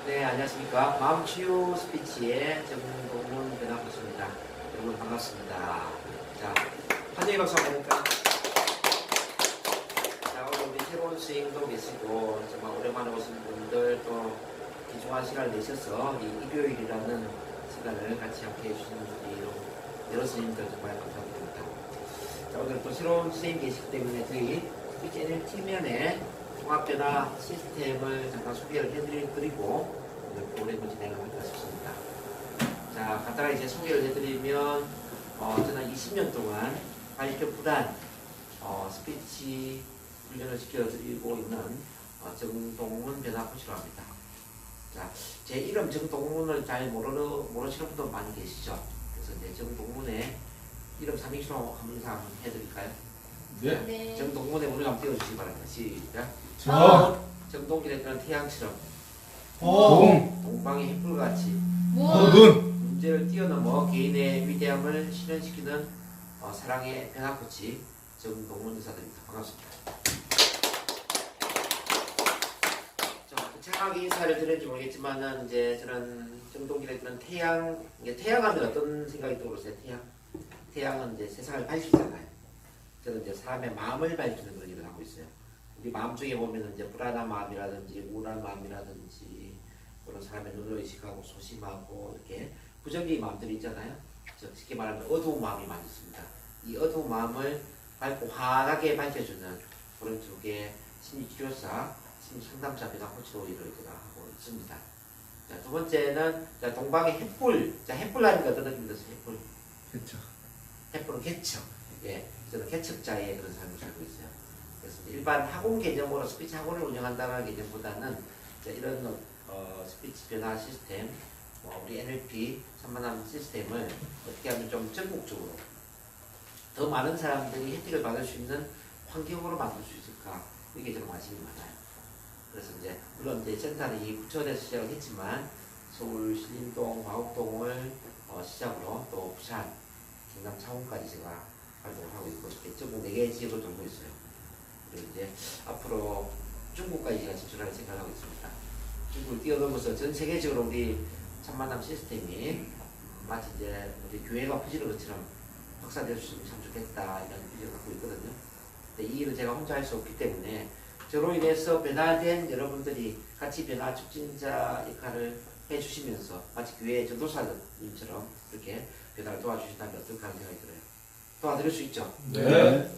네, 안녕하십니까. 마음치유 스피치의 정동문 변호사입니다. 여러분 반갑습니다. 자, 환영의 박수 한번 해볼까? 자, 오늘 우리 새로운 스윙도 계시고, 정말 오랜만에 오신 분들 또 귀중한 시간을 내셔서 이 일요일이라는 시간을 같이 함께 해주시는 우리 여러 스님들 정말 감사드립니다. 자, 오늘 또 새로운 스윙 계시기 때문에 저희 스피치 NLT면에 종합변화 시스템을 잠깐 소개를 해드리고 오늘 프로그램을 진행을 할까 싶습니다. 자, 간단하게 이제 소개를 해드리면 저는 20년 동안 발표부단 스피치 훈련을 시켜드리고 있는 정동문 변화 코치라고 합니다. 자, 제 이름 정동문을 잘 모르시는 분도 많이 계시죠. 그래서 이제 정동문의 이름 삼행시로 한번 인사 한번 해드릴까요? 네. 네. 정동문의 문을 한번 띄워주시기 바랍니다. 시작. 정동이라는 태양처럼 동방의 햇불같이 문제를 뛰어넘어 개인의 위대함을 실현시키는 사랑의 변화코치 정동문 의사입니다. 반갑습니다. 정확하게 인사를 드렸는지 모르겠지만은 이제 저는 정동이라는 태양, 태양하면 어떤 생각이 떠오르세요? 태양은 이제 세상을 밝히잖아요. 저는 이제 사람의 마음을 밝히는 그런 일을 하고 있어요. 우리 마음 중에 보면은 이제 불안한 마음이라든지 우울한 마음이라든지 그런 사람의 눈을 의식하고 소심하고 이렇게 부정적인 마음들이 있잖아요. 쉽게 말하면 어두운 마음이 많이 있습니다. 이 어두운 마음을 밝고 환하게 밝혀주는 그런 쪽의 심리치료사, 심리상담사 변화 코치로 일을 하고 있습니다. 자, 두 번째는 자, 동방의 햇불. 자, 햇불 하니까 어떤 느낌이 드세요? 햇불. 그렇죠. 햇불은 개척. 예, 저는 개척자의 그런 삶을 살고 있어요. 그래서 일반 학원 개념으로 스피치 학원을 운영한다는 개념보다는 이런 스피치 변화 시스템, 우리 NLP 산만함 시스템을 어떻게 하면 좀 전국적으로 더 많은 사람들이 혜택을 받을 수 있는 환경으로 만들 수 있을까? 이게 좀 관심이 많아요. 그래서 이제 물론 이제 센터는 이 부천에서 시작을 했지만 서울 신림동, 화곡동을 시작으로 또 부산, 경남 창원까지 제가 활동을 하고 있고 전국 4개의 지역을 돌고 있어요. 그리고 이제 앞으로 중국까지 제가 진출할 생각을 하고 있습니다. 중국을 뛰어넘어서 전 세계적으로 우리 참만남 시스템이 마치 이제 우리 교회가 부지런 것처럼 확산될 수 있으면 참 좋겠다 이런 비전을 갖고 있거든요. 근데 이 일을 제가 혼자 할 수 없기 때문에 저로 인해서 변화된 여러분들이 같이 변화 촉진자 역할을 해주시면서 마치 교회 전도사님처럼 이렇게 변화를 도와주신다면 어떨까 하는 생각이 들어요. 도와드릴 수 있죠? 네.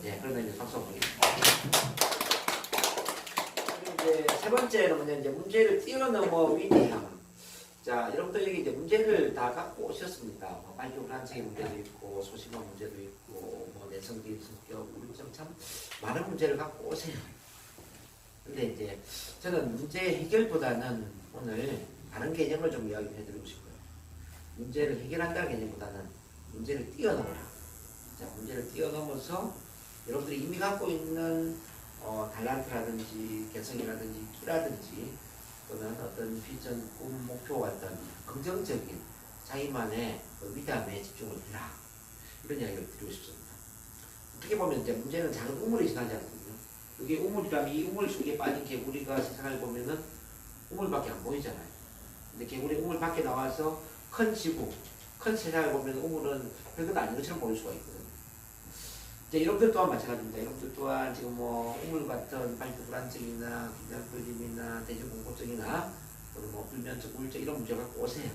네, 그런 의미에서 박수 한번 보겠습니다. 그리고 이제 세 번째는 뭐냐, 이제 문제를 뛰어넘어 위대함. 자, 여러분들 여기 이제 문제를 다 갖고 오셨습니다. 발표 불안증의 문제도 있고, 소심한 문제도 있고, 내성적인 성격, 우울증 참 많은 문제를 갖고 오세요. 근데 이제 저는 문제 해결보다는 오늘 다른 개념을 좀 이야기해 드리고 싶어요. 문제를 해결한다는 개념보다는 문제를 뛰어넘어라. 자, 문제를 뛰어넘어서 여러분들이 이미 갖고 있는 달란트라든지 개성이라든지 끼라든지 또는 어떤 비전, 꿈, 목표 같은 긍정적인 자기만의 위대함에 집중을 해라. 이런 이야기를 드리고 싶습니다. 어떻게 보면 이제 문제는 작은 우물이 지나지 않거든요. 이게 우물이라면 이 우물 속에 빠진 개구리가 세상을 보면은 우물밖에 안 보이잖아요. 근데 개구리 우물 밖에 나와서 큰 지구, 큰 세상을 보면 우물은 별것 아닌 것처럼 보일 수가 있거든요. 이제 여러분들 또한 마찬가지입니다. 여러분들 또한 지금 우물 같은 발표 불안증이나 긴장떨림이나 대중공포증이나 또는 불면증, 우울증 이런 문제를 갖고 오세요.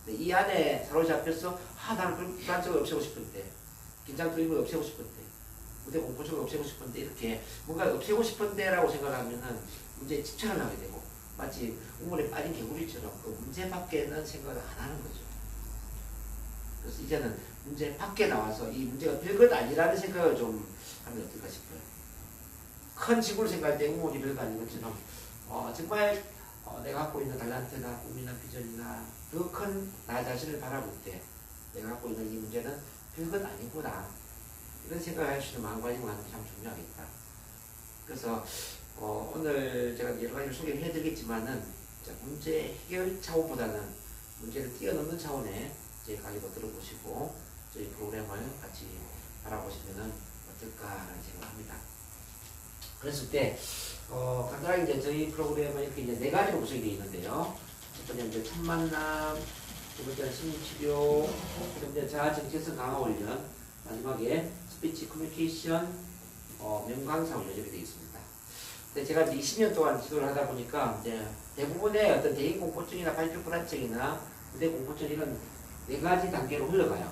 근데 이 안에 사로잡혀서 나는 불안증을 없애고 싶은데, 긴장떨림을 없애고 싶은데, 무대 공포증을 없애고 싶은데 이렇게 뭔가 없애고 싶은데라고 생각하면은 문제에 집착을 하게 되고 마치 우물에 빠진 개구리처럼 그 문제 밖에는 생각을 안 하는 거죠. 그래서 이제는 문제 밖에 나와서 이 문제가 별것 아니라는 생각을 좀 하면 어떨까 싶어요. 큰 지구를 생각할 때 우물이 별거 아닌 것처럼 정말 내가 갖고 있는 달란트나 꿈이나 비전이나 더 큰 나 자신을 바라볼 때 내가 갖고 있는 이 문제는 별것 아니구나 이런 생각을 할 수 있는 마음가짐을 하는 게 참 중요하겠다. 그래서 오늘 제가 여러 가지를 소개를 해드리겠지만은 문제 해결 차원보다는 문제를 뛰어넘는 차원의 제 강의도 들어보시고 저희 프로그램을 같이 바라보시면 어떨까 하는 생각을 합니다. 그랬을 때 간단하게 이제 저희 프로그램은 이렇게 이제 4가지로 구성이 되어 있는데요. 첫 번째 첫 만남, 두 번째는 심리치료, 세 번째 자아정체성 강화 훈련, 마지막에 스피치 커뮤니케이션 명강사 훈련 이렇게 되어 있습니다. 근데 제가 이제 20년 동안 지도를 하다 보니까 이제 대부분의 어떤 대인 공포증이나 발표 불안증이나 무대 공포증 이런 네 가지 단계로 흘러가요.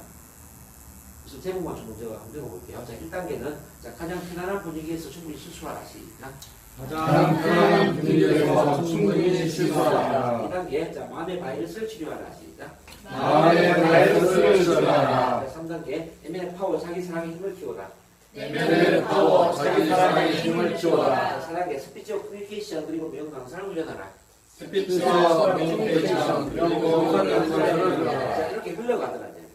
그래서 제목만 좀 먼저 한번 읽어볼게요. 자, 1단계는 가장 편안한 분위기에서 충분히 실수하라. 시작. 가장 편안한 분위기에서 충분히 실수하라. 2단계, 자, 마음의 바이러스를 치료하라. 시작. 마음의 바이러스를 치료하라. 3단계, 에메의 파워, 자기 사랑의 힘을 키워라. 에메의 파워, 자기 사랑의 힘을 키워라. 4단계, 스피치와 커뮤니케이션 그리고 명강사를 훈련하라. 스피치와 커뮤니케이션 그리고 명강사를 자, 훈련하라. 이렇게 흘러가더라고요.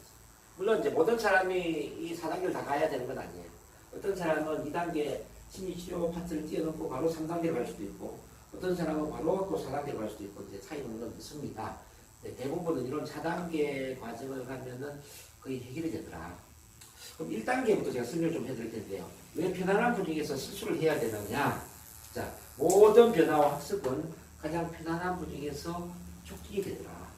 물론 이제 모든 사람이 이 4단계를 다 가야 되는 건 아니에요. 어떤 사람은 2단계 심리치료 파트를 뛰어넘고 바로 3단계로 갈 수도 있고, 어떤 사람은 바로 또 4단계로 갈 수도 있고, 이제 차이는 물론 있습니다. 네, 대부분은 이런 4단계 과정을 가면은 거의 해결이 되더라. 그럼 1단계부터 제가 설명을 좀 해드릴 텐데요. 왜 편안한 분위기에서 실수를 해야 되느냐? 자, 모든 변화와 학습은 가장 편안한 분위기에서 촉진이 되더라.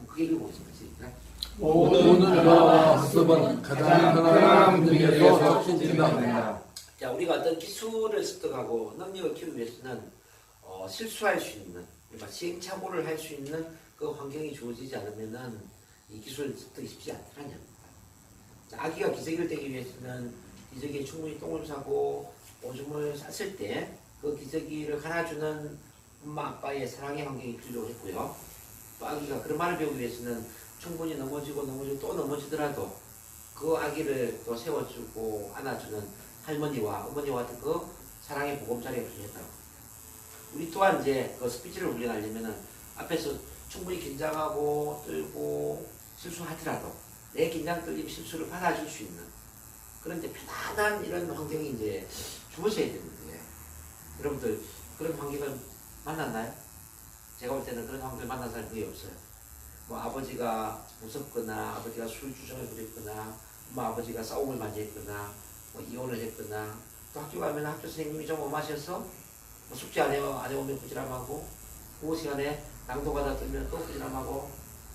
그게 읽어보겠습니다. 모든 변화와 학습은 가장 편안한 분위기에서 촉진된다. 자, 우리가 어떤 기술을 습득하고 능력을 키우기 위해서는 실수할 수 있는, 그러니까 시행착오를 할 수 있는 그 환경이 주어지지 않으면은 이 기술 습득이 쉽지 않다는 겁니다. 자, 아기가 기저귀를 떼기 위해서는 기저귀에 충분히 똥을 싸고 오줌을 쌌을 때 그 기저귀를 갈아주는 엄마 아빠의 사랑의 환경이 필요했고요. 또 아기가 그런 말을 배우기 위해서는 충분히 넘어지고 또 넘어지더라도 그 아기를 또 세워주고 안아주는 할머니와 어머니와 같은 그 사랑의 보금자리가 필요했다고. 우리 또한 이제 그 스피치를 훈련하려면은 앞에서 충분히 긴장하고 떨고 실수하더라도 내 긴장 떨림 실수를 받아줄 수 있는 그런 이제 편안한 이런 환경이 이제 주어져야 되는데, 여러분들 그런 환경을 만났나요? 제가 볼 때는 그런 환경을 만난 사람이 거의 없어요. 뭐 아버지가 무섭거나 아버지가 술주정을 부렸거나 엄마 아버지가 싸움을 많이 했거나 뭐 이혼을 했거나, 또 학교 가면 학교 선생님이 좀 엄하셔서 뭐 숙제 안 해오면 부지런하고, 국어 시간에 낭독하다 들면 또 부지런하고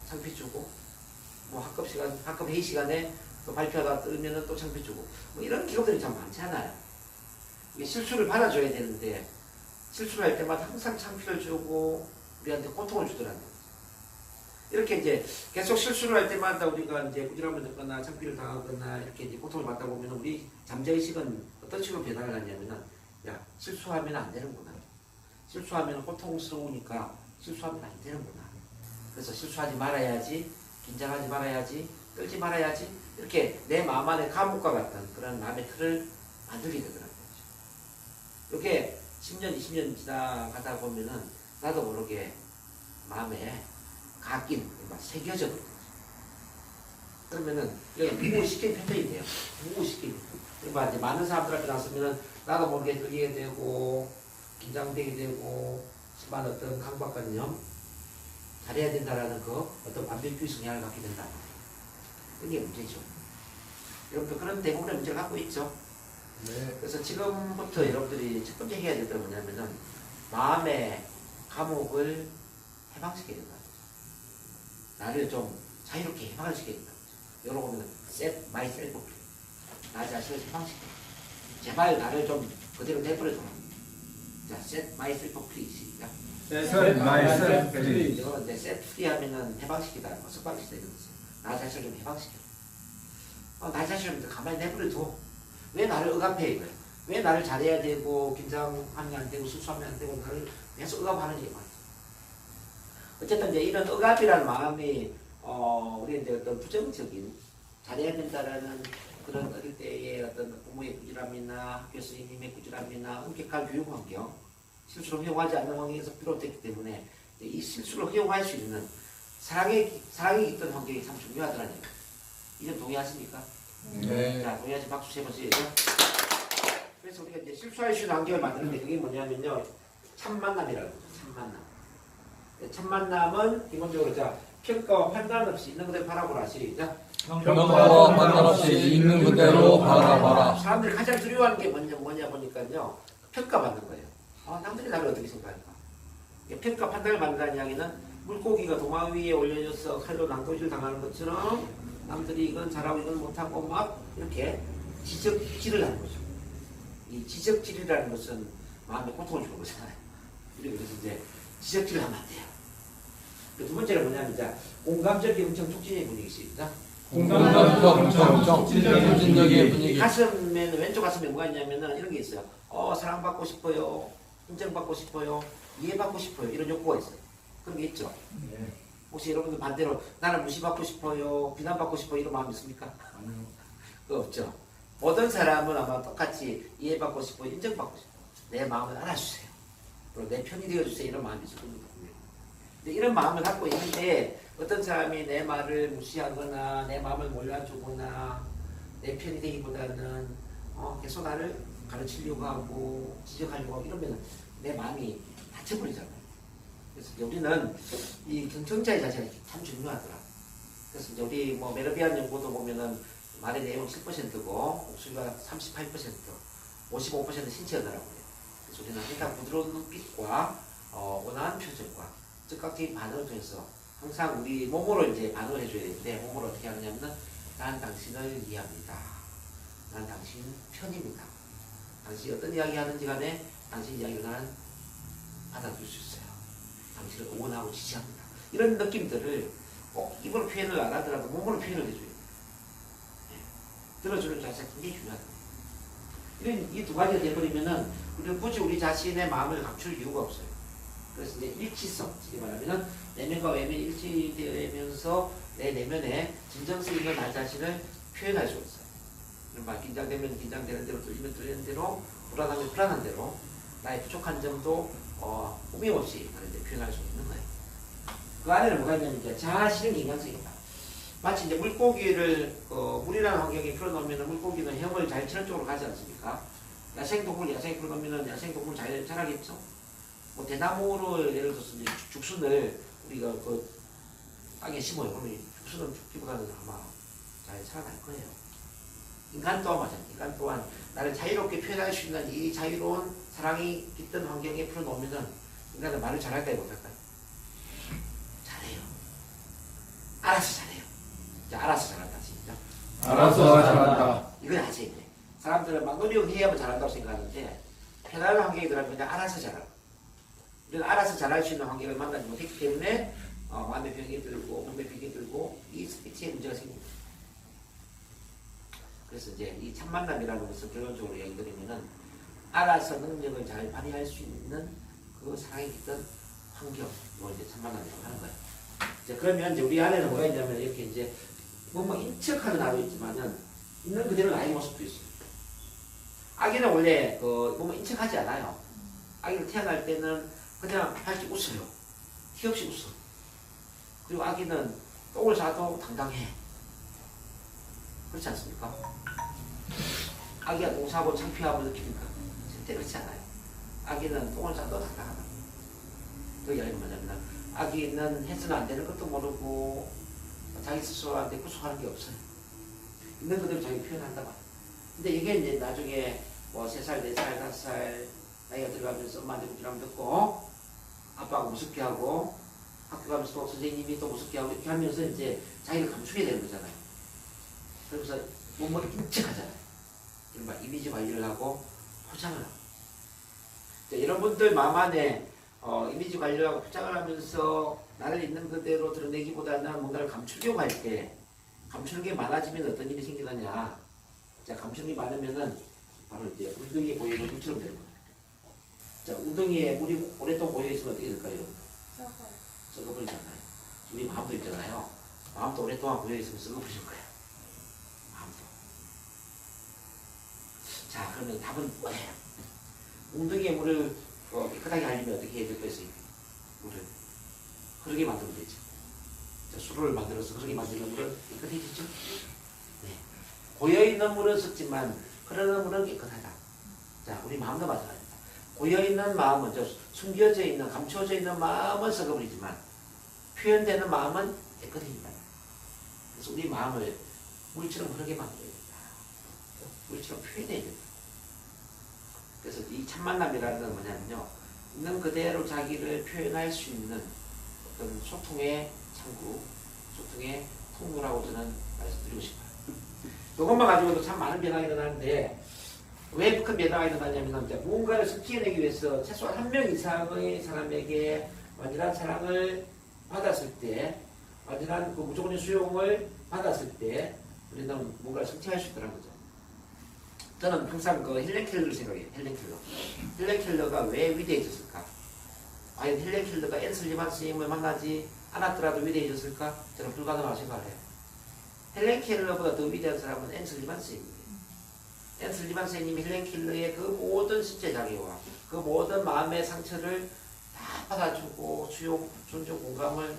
창피 주고, 뭐 학급 회의 시간에 또 발표하다 들으면 또 창피 주고, 뭐 이런 기록들이 참 많잖아요. 이게 실수를 받아줘야 되는데 실수를 할 때마다 항상 창피를 주고 우리한테 고통을 주더라고요. 이렇게 이제 계속 실수를 할 때마다 우리가 이제 부지런함을 느끼거나 창피를 당하거나 이렇게 이제 고통을 받다 보면 우리 잠재의식은 어떤 식으로 변화를 하냐면은, 야, 실수하면 안 되는구나. 실수하면 고통스러우니까 실수하면 안 되는구나. 그래서 실수하지 말아야지, 긴장하지 말아야지, 떨지 말아야지, 이렇게 내 마음 안에 감옥과 같은 그런 마음의 틀을 만들게 되더라고요. 이렇게 10년, 20년 지나가다 보면은 나도 모르게 마음에 각인, 그러니까 새겨져 버려요. 그러면은 이게 무의식적인 패턴이 돼요. 무의식적인. 그러니까 이제 많은 사람들한테 나서면은 나도 모르게 들리게 되고 긴장되게 되고 심한 어떤 강박관념, 잘해야 된다라는 그 어떤 완벽주의 성향을 갖게 된다. 그게 문제죠. 여러분들 그런 대부분의 문제를 갖고 있죠. 네. 그래서 지금부터 여러분들이 첫 번째 해야 될 게 뭐냐면은 마음의 감옥을 해방시켜야 된다. 나를 좀 자유롭게 해방시켜야 된다. 이런 거 보면 set myself free. 나 자신을 해방시켜. 제발 나를 좀 그대로 내버려둬. 자, set myself free. 시작. Set myself free. 이거 이제 set free 하면은 해방시키다, 석방시키다 이런 뜻이에요. 나 자신을 좀 해방시켜. 나 자신을 좀 가만히 내버려둬. 왜 나를 억압해 이거야? 왜 나를 잘해야 되고 긴장하면 안 되고 실수하면 안 되고 나를 계속 억압하는지 말이야. 어쨌든 이제 이런 억압이라는 마음이 우리 이제 어떤 부정적인 잘해야 된다라는 그런 어릴 때의 어떤 부모의 꾸지람이나 학교 선생님의 꾸지람이나 엄격한 교육 환경, 실수를 허용하지 않는 환경에서 비롯됐기 때문에 이 실수를 허용할 수 있는 사랑이 깃든 환경이 참 중요하더라고요. 이점 동의하십니까? 네. 자, 동의하시 박수 세 번 시작. 그래서 우리가 이제 실수할 수 있는 환경을 만드는데 그게 뭐냐면요, 참 만남이라고 하죠. 참 만남. 참 만남은 기본적으로 자 평가와 판단 없이 있는 그대로 바라보라. 시작. 평가와 판단 없이 있는 그대로 바라봐라. 사람들이 가장 두려워하는 게 뭐냐 보니까요, 평가받는 거예요. 남들이 나를 어떻게 생각할까? 평가 판단을 받는다는 이야기는 물고기가 도마 위에 올려져서 칼로 난도질 당하는 것처럼 남들이 이건 잘하고 이건 못하고 막 이렇게 지적질을 하는 거죠. 이 지적질이라는 것은 마음에 고통을 주는 거잖아요. 그래서 이제 지적질을 하면 안 돼요. 두 번째는 뭐냐면 이제 공감적인 엄청 촉진의 분위기입니다. 공감적 촉진적인 분위기. 가슴에는 왼쪽 가슴에 뭐가 있냐면은 이런 게 있어요. 사랑받고 싶어요. 인정받고 싶어요. 이해받고 싶어요. 이런 욕구가 있어요. 그런 게 있죠. 혹시 여러분들 반대로 나는 무시받고 싶어요. 비난받고 싶어요. 이런 마음 있습니까? 그거 없죠. 모든 사람은 아마 똑같이 이해받고 싶어요. 인정받고 싶어요. 내 마음을 알아주세요. 그리고 내 편이 되어주세요. 이런 마음이 있을 겁니다. 근데 이런 마음을 갖고 있는데 어떤 사람이 내 말을 무시하거나 내 마음을 몰라주거나 내 편이 되기보다는 계속 나를 가르치려고 하고 지적하려고 하고 이러면 내 마음이 다쳐버리잖아요. 그래서 이제 우리는 이 경청자의 자세가 참 중요하더라. 그래서 이제 우리 뭐 메르비안 연구도 보면은 말의 내용 7%고 목소리가 38%, 55% 신체 언어라고 해요. 그래서 우리는 항상 부드러운 눈빛과 온화한 표정과 즉각적인 반응을 통해서 항상 우리 몸으로 이제 반응을 해줘야 되는데 몸으로 어떻게 하느냐면 난 당신을 이해합니다. 난 당신 편입니다. 당신이 어떤 이야기 하는지 간에 당신 이야기를 나는 받아들일 수 있어요. 당신을 응원하고 지지합니다. 이런 느낌들을 꼭 입으로 표현을 안 하더라도 몸으로 표현을 해줘야 돼요. 들어주는 자세가 굉장히 중요하다. 이런 이 두 가지가 돼버리면은 우리는 굳이 우리 자신의 마음을 감출 이유가 없어요. 그래서 이제 일치성, 쉽게 말하면은 내면과 외면이 일치되면서 내 내면에 진정성 있는 나 자신을 표현할 수 있어요. 그러니까 긴장되면 긴장되는 대로, 뚫리면 뚫리는 대로, 불안하면 불안한 대로 나의 부족한 점도 꾸밈 없이 그런데 표현할 수 있는 거예요. 그 안에는 뭐가 있냐면 이제 자아실현 경향성이다. 마치 이제 물고기를 물이라는 환경에 풀어놓으면 물고기는 헤엄을 잘 치는 쪽으로 가지 않습니까? 야생동물 야생에 풀어놓으면 야생동물 잘 자라겠죠? 뭐 대나무로 예를 들어서 이제 죽순을 우리가 그 땅에 심어요. 그러면 죽순은 죽기보다는 아마 잘 살아날 거예요. 인간 또한 마찬가지. 인간 또한 나를 자유롭게 표현할 수 있는 이 자유로운 사랑이 깃든 환경에 풀어놓으면은 인간은 말을 잘할까요? 못할까요? 잘해요. 알아서 잘해요. 자, 알아서 잘한다. 진짜. 알아서 잘한다. 이건 아세요. 사람들은 막 노력해야만 잘한다고 생각하는데 편안한 환경에 들어가면 그냥 알아서 잘하고 우리가 알아서 잘할 수 있는 환경을 만나지 못했기 때문에 마음의 병이 들고 몸의 병이 들고 이 스피치에 문제가 생깁니다. 그래서 이제 이 참만남이라는 것을 결론적으로 얘기 드리면은 알아서 능력을 잘 발휘할 수 있는 그 사랑이 있던 환경, 이걸 이제 참만남이라고 하는 거예요. 이제 그러면 이제 우리 안에는 뭐가 있냐면 이렇게 이제 뭐 인척하는 나도 있지만은 있는 그대로 나의 모습도 있어요. 아기는 원래 뭐 인척하지 않아요. 아기는 태어날 때는 그냥 밝게 웃어요. 티 없이 웃어. 그리고 아기는 똥을 싸도 당당해. 그렇지 않습니까? 아기가 똥 싸고 창피함을 느낍니까? 절대 그렇지 않아요. 아기는 똥을 싸도 당당하다. 그 이야기는 뭐냐면 아기는 해서는 안 되는 것도 모르고 자기 스스로한테 구속하는 게 없어요. 있는 그대로 자기 표현한다 말이에요. 근데 이게 이제 나중에 뭐 3살, 4살, 5살 나이가 들어가면서 엄마한테 부끄러움 듣고 아빠가 무섭게 하고 학교 가면서 또 선생님이 또 무섭게 하고 이렇게 하면서 이제 자기를 감추게 되는 거잖아요. 그래서 몸을 인척하잖아요. 이른바 이미지 관리를 하고 포장을 하고. 여러분들 마음 안에 이미지 관리를 하고 포장을 하면서 나를 있는 그대로 드러내기보다는 뭔가를 감추려고 할 때 감추는 게 많아지면 어떤 일이 생기느냐. 자, 감추는 게 많으면은 바로 이제 웅덩이에 고여있는 물처럼 되는 거예요. 자, 웅덩이에 물이 오랫동안 고여있으면 어떻게 될까요? 썩어버리잖아요. 우리 마음도 있잖아요. 마음도 오랫동안 고여있으면 썩어버릴 거예요. 마음도. 자, 그러면 답은 뭐예요? 웅덩이에 물을 깨끗하게 하려면 어떻게 해야 될 것이 물을 흐르게 만들면 되죠. 자, 수로를 만들어서 흐르게 만들면 물은 깨끗해지죠. 네. 고여있는 물은 썩지만 흐르는 물은 깨끗하다. 자, 우리 마음도 마찬가지입니다. 고여있는 마음은, 숨겨져 있는, 감춰져 있는 마음은 썩어버리지만 표현되는 마음은 깨끗해진다. 그래서 우리 마음을 물처럼 흐르게 만들어야 된다. 물처럼 표현해야 된다. 그래서 이 참만남이라는 건 뭐냐면요. 있는 그대로 자기를 표현할 수 있는 어떤 소통의 창구, 소통의 통로라고 저는 말씀드리고 싶어요. 이것만 가지고도 참 많은 변화가 일어나는데 왜 큰 변화가 일어나냐면 이제 무언가를 성취해내기 위해서 최소한 한 명 이상의 사람에게 완전한 사랑을 받았을 때, 완전한 그 무조건의 수용을 받았을 때 우리는 뭔가를 성취할 수 있다는 거죠. 저는 항상 그 헬렌 켈러를 생각해요. 헬렌 켈러가 왜 위대해졌을까? 과연 헬렌 켈러가 앤 슬리반 스님을 만나지 않았더라도 위대해졌을까? 저는 불가능하다고 생각을 해요. 헬렌 켈러보다 더 위대한 사람은 앤 슬리반 스님이에요. 앤 슬리반 스님이 헬렌 켈러의 그 모든 신체 장애와 그 모든 마음의 상처를 다 받아주고 수용, 존중, 공감을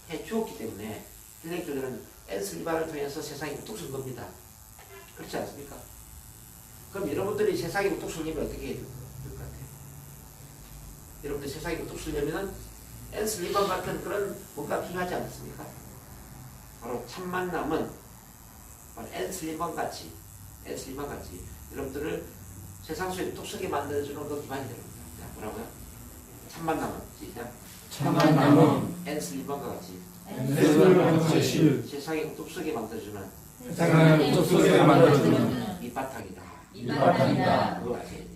해주었기 때문에 헬렌 켈러는 앤 슬리반을 통해서 세상이 우뚝 선 겁니다. 그렇지 않습니까? 그럼 여러분들이 세상이 우뚝 서려면 어떻게 해야 될 것 같아요? 여러분들 세상이 우뚝 서려면 앤 슬리반 같은 그런 뭔가 필요하지 않습니까? 바로 참 만남은 바로 앤 슬리반 같이 여러분들을 세상 속에 우뚝 서게 만들어주는 그 기반이 됩니다. 자, 뭐라고요? 참 만남은 시작. 참 만남은 앤 슬리반과 같이 세상에 우뚝 서게 만들어주는 세상을 우뚝 서게 만들어주는 밑바탕이다. 밑바탕이다. 그걸 아셔야 돼요.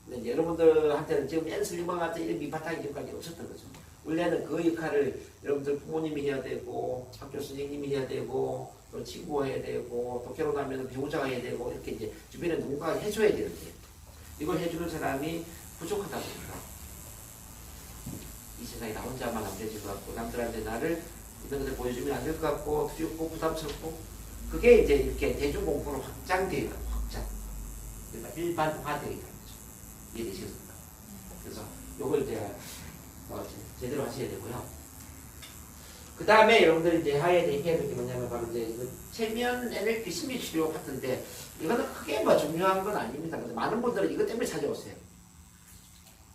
근데 이제 여러분들한테는 지금 앤 슬리반 같은 이런 밑바탕이 지금까지 없었던 거죠. 원래는 그 역할을 여러분들 부모님이 해야 되고 학교 선생님이 해야 되고 또 친구가 해야 되고 또 결혼하면 배우자가 해야 되고 이렇게 이제 주변에 누군가가 해줘야 되는데 이걸 해주는 사람이 부족하다 보니까 이 세상에 나 혼자만 안 되지 것 같고 남들한테 나를 이런 것을 보여주면 안 될 것 같고 두렵고 부담스럽고 그게 이제 이렇게 대중공포로 확장되어 확장 그러니까 일반화되게 되는 거죠. 이해되시겠습니까? 그래서 요걸 제가 제대로 하셔야 되고요. 그 다음에 여러분들 이제 하에 대해 얘기해야 될 게 뭐냐면 바로 이제 체면 NLP 심리치료 파트인데 이거는 크게 뭐 중요한 건 아닙니다. 근데 많은 분들은 이것 때문에 찾아오세요.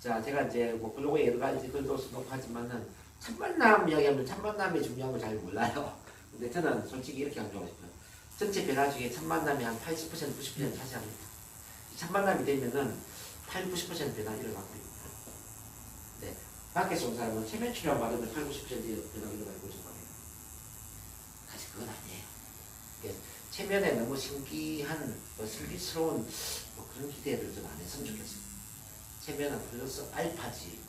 자, 제가 이제 뭐 블로그에 여러 가지 글도 쓰고 하지만은 첫 만남 이야기하면 첫 만남이 중요한 걸 잘 몰라요. 근데 저는 솔직히 이렇게 강조하고 싶어요. 전체 변화 중에 첫 만남이 한 80%, 90% 차지합니다. 첫 만남이 되면은 80, 90% 변화 일어나고 있습니다. 네. 밖에서 온 사람은 체면 치료 받으면 80, 90% 변화가 일어나고 있을 거예요. 사실 그건 아니에요. 체면에 너무 신기한, 슬기스러운 그런 기대를 좀 안 했으면 좋겠어요. 체면은 플러스 알파지.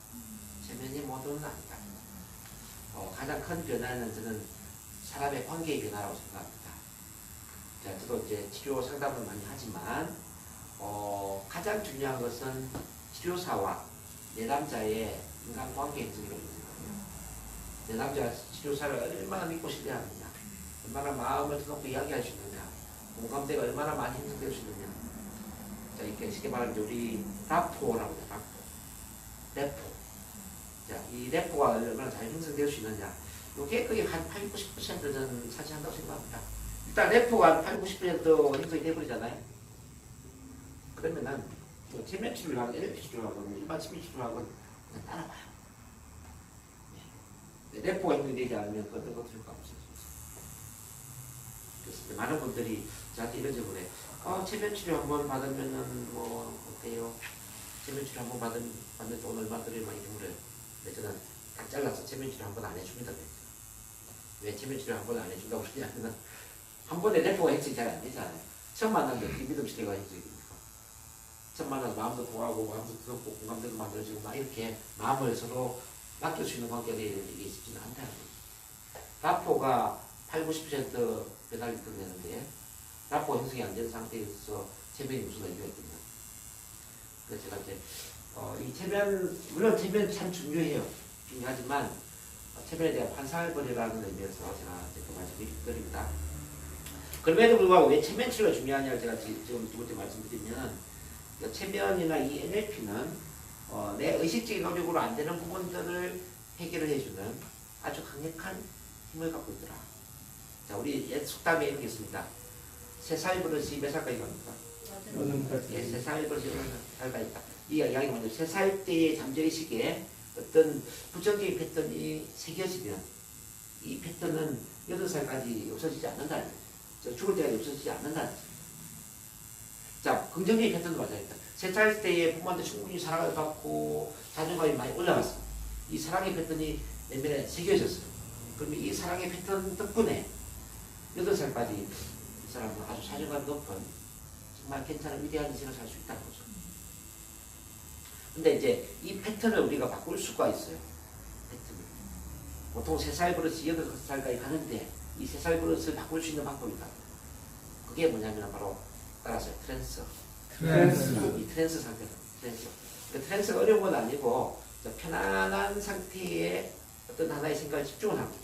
체면이 모두는 아니다. 가장 큰 변화는 저는 사람의 관계의 변화라고 생각합니다. 자, 저도 이제 치료 상담을 많이 하지만, 가장 중요한 것은 치료사와 내담자의 인간관계 형성이라고 생각해요. 내담자 치료사를 얼마나 믿고 신뢰하느냐, 얼마나 마음을 터놓고 이야기할 수 있느냐, 공감대가 얼마나 많이 형성될 수 있느냐. 자, 이렇게 쉽게 말하면 우리 라포라고 해요. 레포. 자, 이 레포가 얼마나 잘 형성될 수 있느냐. 이게 거의 한 80, 90%는 차지한다고 생각합니다. 일단 레포가 80, 90% 형성이 돼버리잖아요. 그러면은 체면 치료를 하고 NLP 치료를 하고 일반 심리 치료를 하고 그냥 따라와요. 네. 레포가 형성되지 않으면 어떤 것도 효과가 없어요. 그래서 많은 분들이 저한테 이런 질문을 해요. 체면 치료 한번 받으면은 뭐 어때요? 체면 치료 한번 받는 돈 얼마 들어요? 많이 물어요. 근데 저는 딱 잘라서 체면 치료 한번 안 해줍니다. 왜 체면 치료 한번 안 해준다고 그러냐면 한 번에 레포가 형성이 잘 안 되잖아요. 처음 만났는데 믿음 시대가 형성이 됩니까? 처음 만나서 마음도 통하고 마음도 뜨겁고 공감대도 만들어지고 막 이렇게 마음을 서로 맡길 수 있는 관계가 되게 쉽지는 않다는 거죠. 라포가 80, 90% 배달이 끝내는데 라포가 형성이 안 된 상태에서 체면이 무슨 의미가 있겠냐. 그래서 제가 이제 이 체면, 물론 체면 참 중요해요. 중요하지만 체면에 대한 환상을 버리라는 의미에서 제가 그 말씀을 드립니다. 그럼에도 불구하고 왜 체면 치료가 중요하냐고 제가 지금 두 번째 말씀드리면 체면이나 이 NLP는 내 의식적인 노력으로 안 되는 부분들을 해결을 해주는 아주 강력한 힘을 갖고 있더라. 자, 우리 옛 속담에 이런 게 있습니다. 세 살 버릇이 몇 살까지 갑니까? 예, 세 살 버릇이 8살까지 있다. 이 이야기가 뭐냐면 3살 때의 잠재의식에 어떤 부정적인 패턴이 새겨지면 이 패턴은 8살까지 없어지지 않는다는 거죠. 죽을 때까지 없어지지 않는다는 거죠. 자, 긍정적인 패턴도 마찬가지입니다. 3살 때에 부모한테 충분히 사랑을 받고 자존감이 많이 올라갔습니다. 이 사랑의 패턴이 내면에 새겨졌어요. 그러면 이 사랑의 패턴 덕분에 8살까지 이 사람은 아주 사정감 높은 정말 괜찮은 위대한 인생을 살 수 있다는 거죠. 근데 이제 이 패턴을 우리가 바꿀 수가 있어요. 패턴을. 보통 3살 버릇이 8살까지 가는데 이 3살 버릇을 바꿀 수 있는 방법이다. 그게 뭐냐면 바로 따라서 트랜스. 이 트랜스 상태다. 트랜스. 트랜스가 어려운 건 아니고 편안한 상태에 어떤 하나의 생각에 집중을 합니다.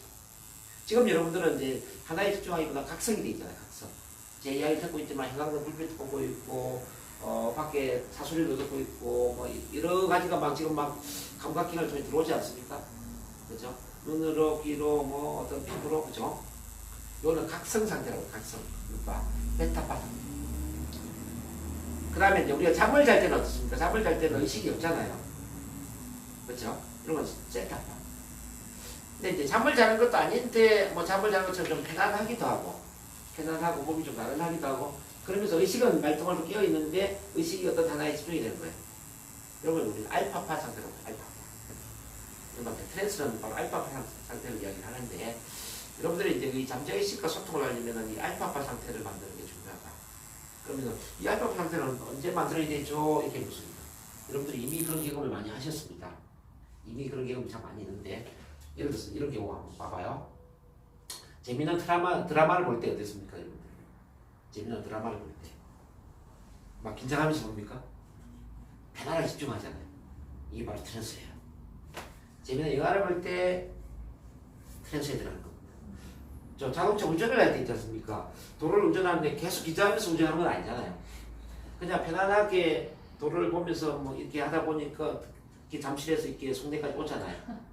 지금 여러분들은 이제 하나에 집중하기보다 각성이 돼 있잖아요. 각성. 제 이야기 듣고 있지만 형광등 불빛 보고 있고 밖에 사소리를 듣고 있고 뭐 여러 가지가 막 지금 막 감각기관을 통해 들어오지 않습니까? 그죠? 눈으로, 귀로, 뭐 어떤 피부로, 그죠? 이거는 각성 상태라고 각성. 그러니까 베타파. 그 다음에 이제 우리가 잠을 잘 때는 어떻습니까? 잠을 잘 때는 의식이 없잖아요. 그렇죠? 이런 건 세타파. 근데 이제 잠을 자는 것도 아닌데 뭐 잠을 자는 것처럼 좀 편안하기도 하고 편안하고 몸이 좀 나른하기도 하고 그러면서 의식은 말똥말똥 깨어 있는데 의식이 어떤 하나에 집중이 되는 거예요. 여러분 우리는 알파파 상태라고 해요. 알파파. 그러니까 트랜스는 바로 알파파 상태를 이야기를 하는데 여러분들이 이제 이 잠재의식과 소통을 하려면 이 알파파 상태를 만드는 게 중요하다. 그러면 이 알파파 상태는 언제 만들어야 되죠? 이렇게 묻습니다. 여러분들이 이미 그런 경험을 많이 하셨습니다. 이미 그런 경험이 참 많이 있는데 예를 들어서 이런 경우 한번 봐봐요. 재미난 드라마를 볼 때 어땠습니까? 여러분들? 재미난 드라마를 볼 때 막 긴장하면서 봅니까? 편안하게 집중하잖아요. 이게 바로 트랜스예요. 재미난 영화를 볼 때 트랜스에 들어가는 겁니다. 저 자동차 운전을 할 때 있지 않습니까? 도로를 운전하는데 계속 긴장하면서 운전하는 건 아니잖아요. 그냥 편안하게 도로를 보면서 뭐 이렇게 하다 보니까 이렇게 잠실에서 이렇게 송내까지 오잖아요.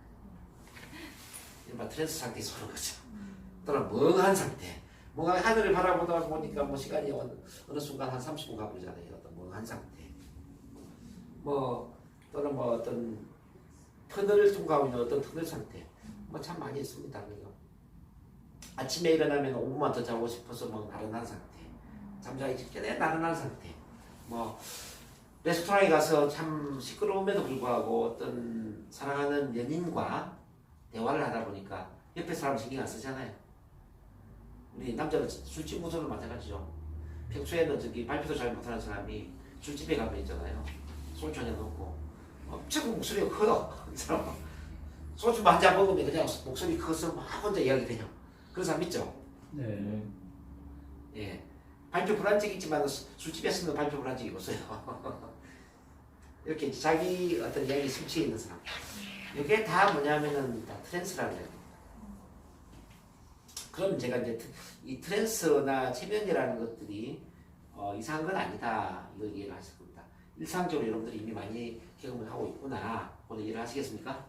이른바 트랜스 상태에 서는 거죠. 또는 멍한 상태. 멍한 하늘을 바라보다 보니까 뭐 시간이 어느 순간 한 30분 가버리잖아요. 어떤 멍한 상태. 뭐 또는 뭐 어떤 터널을 통과하고 있는 어떤 터널 상태. 뭐 참 많이 있습니다. 그리고 아침에 일어나면 5분만 더 자고 싶어서 뭐 나른한 상태. 잠자기 직전에 나른한 상태. 뭐 레스토랑에 가서 참 시끄러움에도 불구하고 어떤 사랑하는 연인과 대화를 하다 보니까 옆에 사람 신경 안 쓰잖아요. 우리 남자는 술집 무서는 마찬가지죠. 평소에는 저기 발표도 잘 못하는 사람이 술집에 가면 있잖아요. 소주 한잔 넣고 엄청 목소리가 커요. 이 사람 소주 한 잔 먹으면 그냥 목소리 커서 막 혼자 이야기 그냥 그런 사람 있죠. 네. 예, 발표 불한 적이 있지만 술집에서는 발표 불한 적이 없어요. 이렇게 자기 어떤 이야기 숨취해 있는 사람. 이게 다 뭐냐면은 다 트랜스라는 거예요. 그럼 제가 이제 이 트랜스나 체면이라는 것들이 이상한 건 아니다. 이거 이해를 하실 겁니다. 일상적으로 여러분들이 이미 많이 경험을 하고 있구나. 오늘 이해를 하시겠습니까?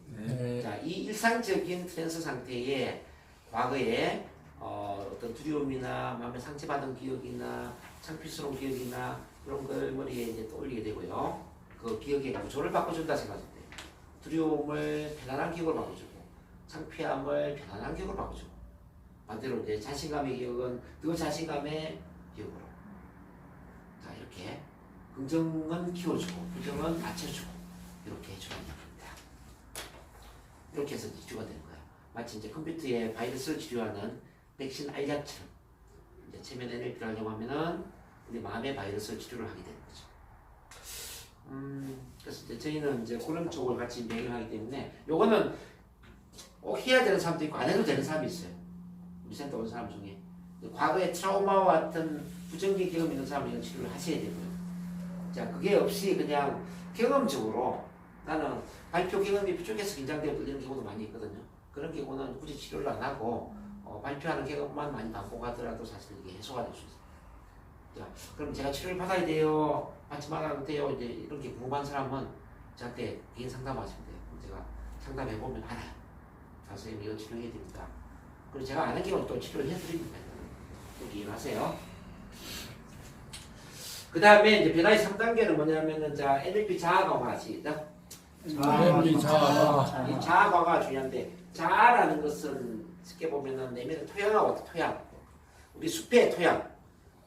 네. 자, 이 일상적인 트랜스 상태에 과거에 어떤 두려움이나 마음에 상처받은 기억이나 창피스러운 기억이나 그런 걸 머리에 이제 떠올리게 되고요. 그 기억의 구조를 바꿔준다 생각할 때 두려움을 편안한 기억으로 바꿔주고 창피함을 편안한 기억으로 바꿔주고 반대로 이제 자신감의 기억은 그 자신감의 기억으로 자 이렇게 긍정은 키워주고 부정은 낮춰주고 이렇게 해주는 겁니다. 이렇게 해서 치료가 되는 거예요. 마치 이제 컴퓨터에 바이러스를 치료하는 백신 알약처럼 이제 체면 NLP를 하려고 하면은 우리 마음의 바이러스를 치료를 하게 되는 거죠. 그래서 이제 저희는 이제 그런 쪽을 같이 매개하기 때문에 요거는 꼭 해야 되는 사람도 있고 안 해도 되는 사람이 있어요. 우리 센터 온 사람 중에 과거의 트라우마와 같은 부정적인 경험이 있는 사람은 이런 치료를 하셔야 되고요. 자 그게 없이 그냥 경험적으로 나는 발표 경험이 부족해서 긴장되고 이런 경우도 많이 있거든요. 그런 경우는 굳이 치료를 안 하고 발표하는 경험만 많이 반복하더라도 사실 이게 해소가 될 수 있어요. 자, 그럼 제가 치료를 받아야 돼요? 받지 말아도 돼요? 이제 이런 게 궁금한 사람은 저한테 개인 상담하시면 돼요. 제가 상담해보면 알아요. 선생님 이거 치료해야 됩니다. 그리고 제가 아는 경우는 또 치료를 해드립니다. 이렇게 이해하세요. 그 다음에 이제 변화의 3단계는 뭐냐면은 자 NLP 자아강화 시작. NLP 자아강화. 이 자아강화가 중요한데 자아라는 것은 쉽게 보면은 내면의 토양하고 같아. 토양. 우리 숲의 토양.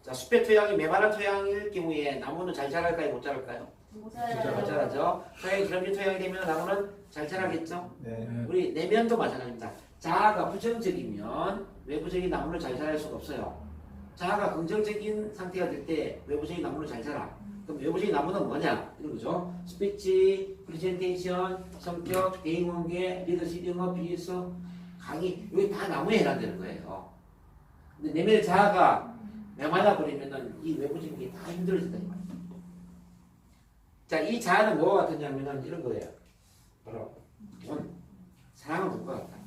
자 숲의 토양이 메마른 토양일 경우에 나무는 잘 자랄까요? 못 자랄까요? 잘 자라죠. 토양이 기름진 토양이 되면 나무는 잘 자라겠죠. 우리 내면도 마찬가지입니다. 자아가 부정적이면 외부적인 나무는 잘 자랄 수가 없어요. 자아가 긍정적인 상태가 될 때 외부적인 나무는 잘 자라. 그럼 외부적인 나무는 뭐냐? 이런 거죠. 스피치, 프레젠테이션, 성격, 대인관계, 리더십, 영업, 비즈니스, 강의, 여기 다 나무에 해당되는 거예요. 근데 내면의 자아가 메말라 버리면은 이 외부적인 게 다 힘들어진다 이 말이에요. 자, 이 자아는 뭐가 같으냐면은 이런 거예요. 바로 사랑은 뭔가 같다.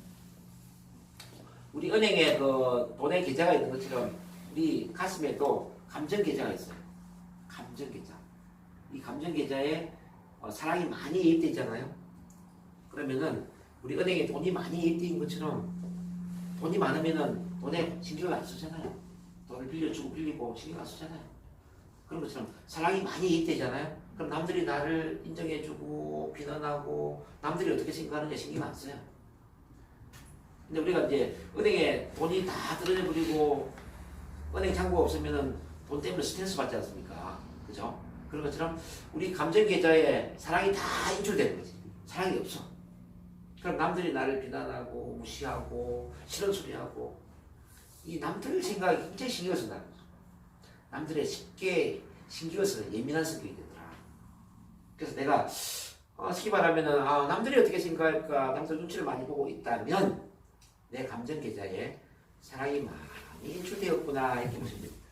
우리 은행에 그 돈의 계좌가 있는 것처럼 우리 가슴에도 감정 계좌가 있어요. 감정 계좌. 이 감정 계좌에 사랑이 많이 입돼 있잖아요. 그러면은 우리 은행에 돈이 많이 입돼 있는 것처럼 돈이 많으면은 돈에 신경을 안 쓰잖아요. 돈을 빌려주고 빌리고 신경 안 쓰잖아요. 그런 것처럼 사랑이 많이 입되잖아요. 그럼 남들이 나를 인정해주고 비난하고 남들이 어떻게 생각하느냐 신경 안 써요. 근데 우리가 이제 은행에 돈이 다 떨어져 버리고 은행 잔고가 없으면은 돈 때문에 스트레스 받지 않습니까? 그죠? 그런 것처럼 우리 감정 계좌에 사랑이 다 인출되는 거지. 사랑이 없어. 그럼 남들이 나를 비난하고 무시하고 싫은 소리하고 이 남들 생각이 굉장히 신경 쓴다는 거죠. 남들의 쉽게 신경 쓰는 예민한 성격이 되더라. 그래서 내가 쉽게 말하면은 남들이 어떻게 생각할까 남들 눈치를 많이 보고 있다면 내 감정 계좌에 사랑이 많이 인출되었구나 이렇게 보시면 됩니다.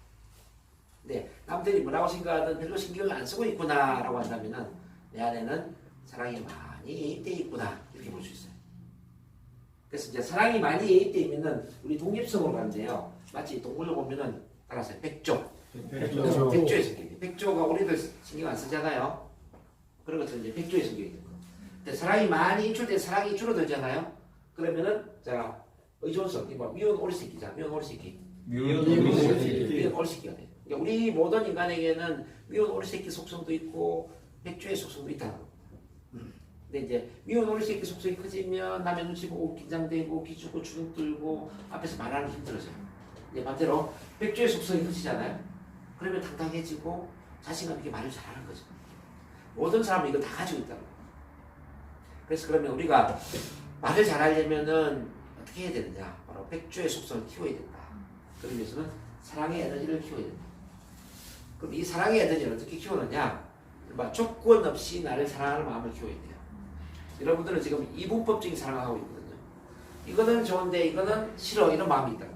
근데 남들이 뭐라고 생각하든 별로 신경을 안 쓰고 있구나라고 한다면은 내 안에는 사랑이 많이 입돼 있구나 이렇게 볼 수 있어요. 그래서 이제 사랑이 많이 입돼 있면은 우리 독립성으로 가는데요. 마치 동물로 보면은 따라서 백조. 백조의 성격이. 백조가 우리들 신경 안 쓰잖아요. 그런 것처럼 이제 백조의 성격이 있는 거예요. 근데 사랑이 많이 인출돼 사랑이 줄어들잖아요. 그러면은 자 의존성, 미운 오리새끼자, 미운 오리새끼. 미운 오리새끼가 돼. 그러니까 우리 모든 인간에게는 미운 오리새끼 속성도 있고 백조의 속성도 있다는 겁니다. 근데 이제 미운 오리새끼 속성이 커지면 남의 눈치 보고 긴장되고 기죽고 주눅들고 앞에서 말하는 게 힘들어져요. 이제 반대로 백조의 속성이 커지잖아요. 그러면 당당해지고 자신감 있게 말을 잘하는 거죠. 모든 사람은 이거 다 가지고 있다는 거예요. 그래서 그러면 우리가 말을 잘하려면은 어떻게 해야 되느냐? 바로 백조의 속성을 키워야 된다. 그러기 위해서는 사랑의 에너지를 키워야 된다. 그럼 이 사랑의 에너지를 어떻게 키우느냐? 조건 없이 나를 사랑하는 마음을 키워야 돼요. 여러분들은 지금 이분법적인 사랑을 하고 있거든요. 이거는 좋은데 이거는 싫어 이런 마음이 있다.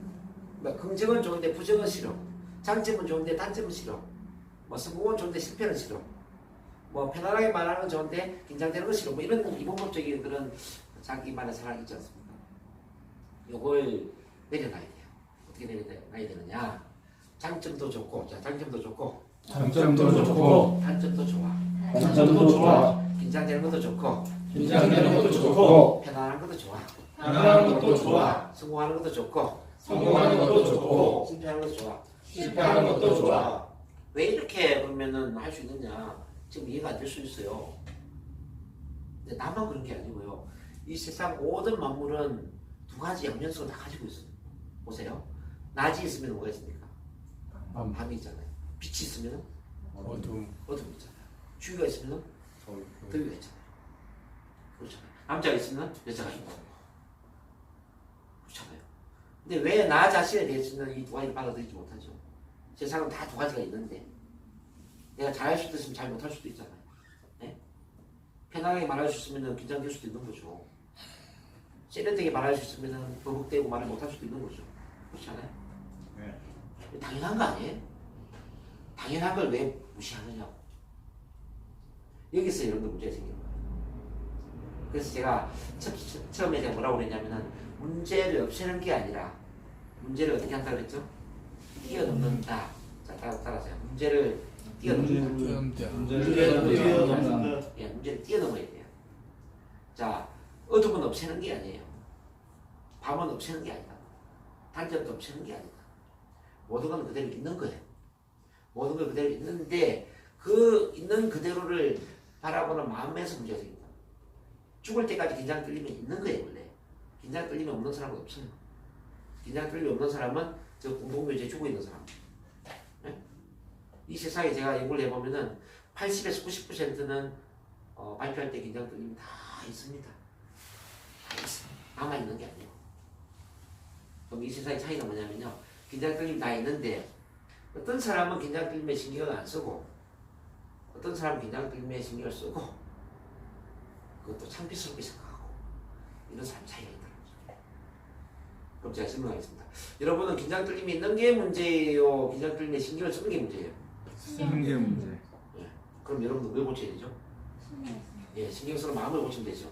긍정은 좋은데 부정은 싫어. 장점은 좋은데 단점은 싫어. 성공은 좋은데 실패는 싫어. 편안하게 말하는 건 좋은데 긴장되는 건 싫어. 이런 이분법적인 그런 자기만의 사랑이 있지 않습니까? 요걸 내려놔야 돼요. 어떻게 내려놔야 되느냐? 장점도 좋고, 장점도 좋고, 장점도 좋고, 단점도 좋아. 단점도 좋아. 긴장되는 것도 좋고, 긴장되는 것도 좋고, 편안한 것도 좋아. 편안한 것도 좋아. 성공하는 것도 좋고, 성공하는 것도 좋고, 실패하는 것도 좋아. 실패하는 것도 좋아. 왜 이렇게 그러면은 할 수 있느냐? 지금 이해가 안 될 수 있어요. 근데 나만 그런 게 아니고요. 이 세상 모든 만물은 두 가지 양면성을 다 가지고 있어요. 보세요. 낮이 있으면 뭐가 있습니까? 밤이 있잖아요. 빛이 있으면 어둠. 어둠이 있잖아요. 추위가 있으면 더위가 있잖아요. 그렇잖아요. 남자가 있으면 여자가 있고 그렇잖아요. 근데 왜 나 자신에 대해서는 이 두 가지를 받아들이지 못하죠? 세상은 다 두 가지가 있는데 내가 잘할 수도 있으면 잘 못할 수도 있잖아요. 네? 편하게 말할 수 있으면 긴장될 수도 있는 거죠. 세련되게 말할 수 있으면 버벅대고 말을 못할 수도 있는 거죠. 그렇지 않아요? 네. 당연한 거 아니에요? 당연한 걸 왜 무시하느냐고. 여기서 이런 거 문제가 생기는 거예요. 그래서 제가 처음에 제가 뭐라고 그랬냐면은 문제를 없애는 게 아니라 문제를 어떻게 한다고 그랬죠? 뛰어넘는다. 자, 따라서요. 문제를 뛰어넘는다. 문제를 뛰어넘어야 돼요. 자, 어둠은 없애는 게 아니에요. 밤은 없애는 게 아니다. 단점도 없애는 게 아니다. 모든 건 그대로 있는 거예요. 모든 건 그대로 있는데 그 있는 그대로를 바라보는 마음에서 문제가 생긴다. 죽을 때까지 긴장 떨리면 있는 거예요. 원래. 긴장 떨리면 없는 사람은 없어요. 긴장 떨리면 없는 사람은 저 공동묘지에 죽어 있는 사람. 네? 이 세상에 제가 연구를 해보면은 80에서 90%는 발표할 때 긴장 떨림이 다 있습니다. 다 있어요. 남아 있는 게 아니고. 그럼 이 세상의 차이가 뭐냐면요. 긴장 떨림이 다 있는데 어떤 사람은 긴장 떨림에 신경을 안 쓰고 어떤 사람은 긴장 떨림에 신경을 쓰고 그것도 창피스럽게 생각하고 이런 사람 차이가 있더라고요. 그럼 제가 설명하겠습니다. 여러분은 긴장 떨림이 있는 게 문제예요? 긴장 떨림에 신경을 쓰는 게 문제예요? 쓰는 게 문제. 예. 그럼 여러분은 뭘 고쳐야 되죠? 예, 신경 쓰는 마음을 고치면 되죠.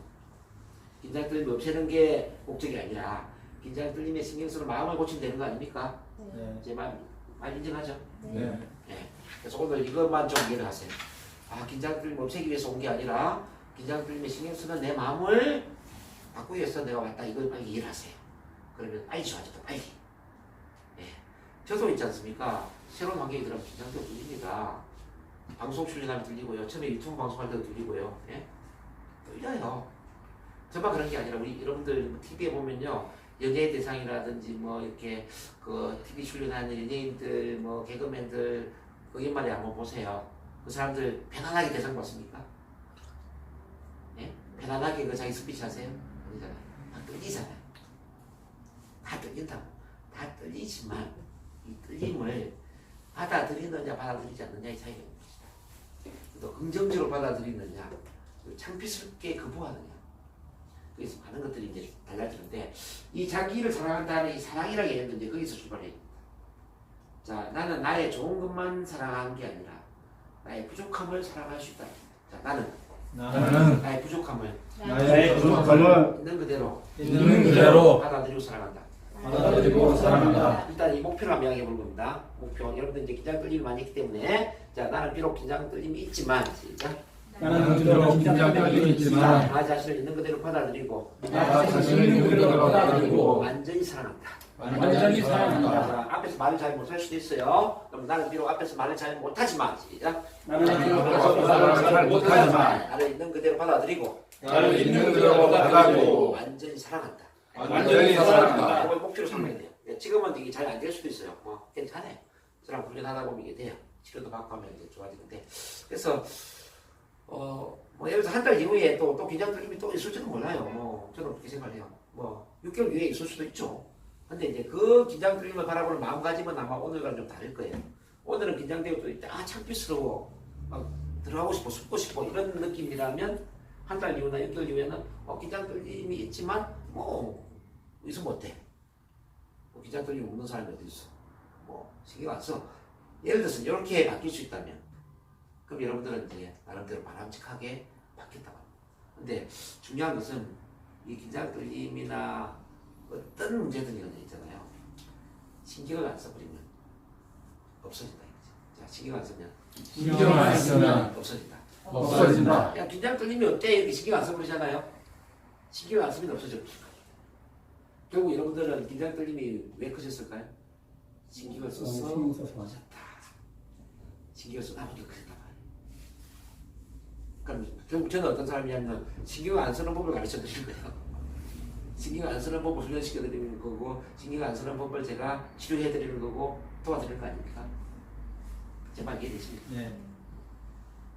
긴장 떨림이 없애는 게 목적이 아니라 긴장 떨림에 신경 쓰는 마음을 고치면 되는 거 아닙니까? 네. 제 말 인정하죠? 네. 예. 그래서 오늘 이것만 좀 이해를 하세요. 아, 긴장 떨림 없애기 위해서 온 게 아니라 긴장 떨림에 신경 쓰는 내 마음을 바꾸기 위해서 내가 왔다. 이걸 빨리 이해를 하세요. 그러면 빨리 좋아져도 빨리. 예. 저도 있지 않습니까? 새로운 환경에 들어가면 긴장도 들립니다. 방송 출연하면 들리고요. 처음에 유튜브 방송할 때도 들리고요. 예? 떨려요. 저만 그런 게 아니라 우리 여러분들 TV에 보면요. 연예인 대상이라든지 뭐 이렇게 그 TV 출연하는 연예인들 뭐 개그맨들 거기만에 한번 보세요. 그 사람들 편안하게 대상 받습니까? 예? 편안하게 그 자기 스피치 하세요? 아니잖아요. 다 떨리잖아요. 다 떨린다고. 다 떨리지만 이 떨림을 받아들이느냐 받아들이지 않느냐의 차이가 있는 것이다. 또 긍정적으로 받아들이느냐 창피스럽게 거부하느냐. 그래서 많은 것들이 이제 달라지는데 이 자기를 사랑한다는 이 사랑이라는 개념도 이제 거기서 출발해요. 자, 나는 나의 좋은 것만 사랑하는 게 아니라 나의 부족함을 사랑할 수 있다. 자, 나는 나의 부족함을 있는 그대로 받아들이고 사랑한다. 일단 이 목표를 한번 이야기해 볼 겁니다. 목표. 여러분들 이제 긴장 떨림이 많이 있기 때문에 자, 나는 비록 긴장 떨림이 있지만 시작. 나는 비록 긴장 떨림이 있지만 나 자신을 있는 그대로 받아들이고 완전히 사랑한다. 완전히 사랑한다. 자, 앞에서 말을 잘 못할 수도 있어요. 그럼 나는 비록 앞에서 말을 잘 못하지만 시작. 나는 비록 앞에서 말을 잘 못하지만 나를 있는 그대로 받아들이고 나를 있는 그대로 받아들이고 완전히 사랑한다. 완전히 사랑한다. 이걸 목표로 삼아야 돼요. 지금은 이게 잘 안 될 수도 있어요. 뭐 괜찮아요. 저랑 훈련하다 보면 이게 돼요. 치료도 받고 하면 이제 좋아지는데. 그래서 뭐 예를 들어서 한 달 이후에 또 긴장 떨림이 또 있을지도 몰라요. 뭐 저는 그렇게 생각해요. 뭐 6개월 이후에 있을 수도 있죠. 근데 이제 그 긴장 떨림을 바라보는 마음가짐은 아마 오늘과는 좀 다를 거예요. 오늘은 긴장되고 또 창피스러워 막 들어가고 싶어 숨고 싶어 이런 느낌이라면 한 달 이후나 6개월 이후에는 긴장 떨림이 있지만 뭐 있으면 어때? 긴장 떨림이 없는 사람이 어디 있어? 뭐 신경 안 써. 예를 들어서 이렇게 바뀔 수 있다면 그럼 여러분들은 이제 나름대로 바람직하게 바뀌었다고 합니다. 근데 중요한 것은 이 긴장 떨림이나 어떤 문제든 이런 게 있잖아요. 신경을 안 써버리면 없어진다. 자, 신경 안 쓰면 신경 안 쓰면 없어진다. 야, 긴장 떨림이 어때? 이렇게 신경 안 써버리잖아요. 신경 안 쓰면 없어져. 결국 여러분들은 긴장 떨림이 왜 커졌을까요? 신경을 써서 커졌다. 신경을 쓰다 보니까 커졌다 말이에요. 그럼 결국 저는 어떤 사람이냐면 신경을 안 쓰는 법을 가르쳐 드리는 거예요. 신경 안 쓰는 법을 훈련시켜 드리는 거고 신경 안 쓰는 법을 제가 치료해 드리는 거고 도와드리는 거 아닙니까? 제 말 이해되십니까? 네.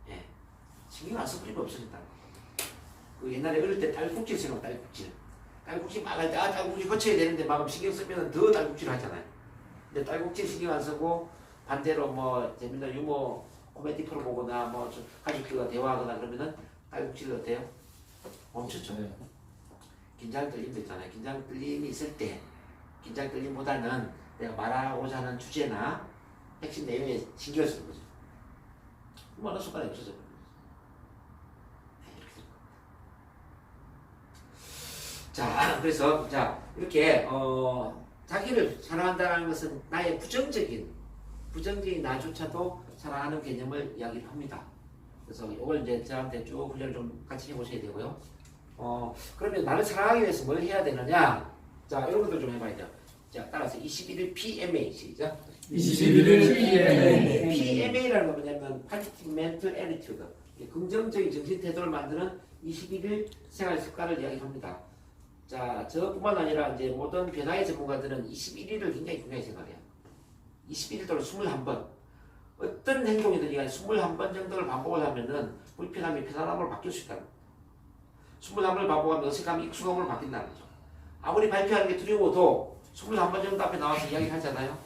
예. 신경 안 써버리면 없어진다. 그 옛날에 어릴 때 딸꾹질 생각 딸꾹질. 딸꾹질 막 할 때 딸꾹질 거쳐야 되는데 막 신경 쓰면 더 딸꾹질 하잖아요. 근데 딸꾹질 신경 안 쓰고 반대로 뭐 재밌는 유머 코미디 프로 보거나 뭐 가족들과 대화하거나 그러면은 딸꾹질 어때요? 멈췄죠. 네. 긴장 떨림도 있잖아요. 긴장 떨림이 있을 때 긴장 떨림보다는 내가 말하고자 하는 주제나 핵심 내용에 신경을 쓰는 거죠. 뭐 어느 순간에 없어져 버려요. 자, 그래서 자 이렇게 자기를 사랑한다는 것은 나의 부정적인 나조차도 사랑하는 개념을 이야기를 합니다. 그래서 이걸 이제 저한테 쭉 훈련을 좀 같이 해보셔야 되고요. 그러면 나를 사랑하기 위해서 뭘 해야 되느냐? 자, 이런 것들 좀 해봐야 돼요. 자, 따라서 21일 PMA 시작. 21일 PMA. PMA라는 건 뭐냐면 Positive Mental Attitude. 긍정적인 정신 태도를 만드는 21일 생활 습관을 이야기합니다. 자, 저뿐만 아니라 이제 모든 변화의 전문가들은 21일을 굉장히 중요하게 생각해요. 21일 동안 21번. 어떤 행동이든 간에 21번 정도를 반복을 하면은 불편함이 편안함으로 바뀔 수 있다는 거예요. 21번을 반복하면 어색함이 익숙함으로 바뀐다는 거죠. 아무리 발표하는 게 두려워도 21번 정도 앞에 나와서 이야기를 하잖아요.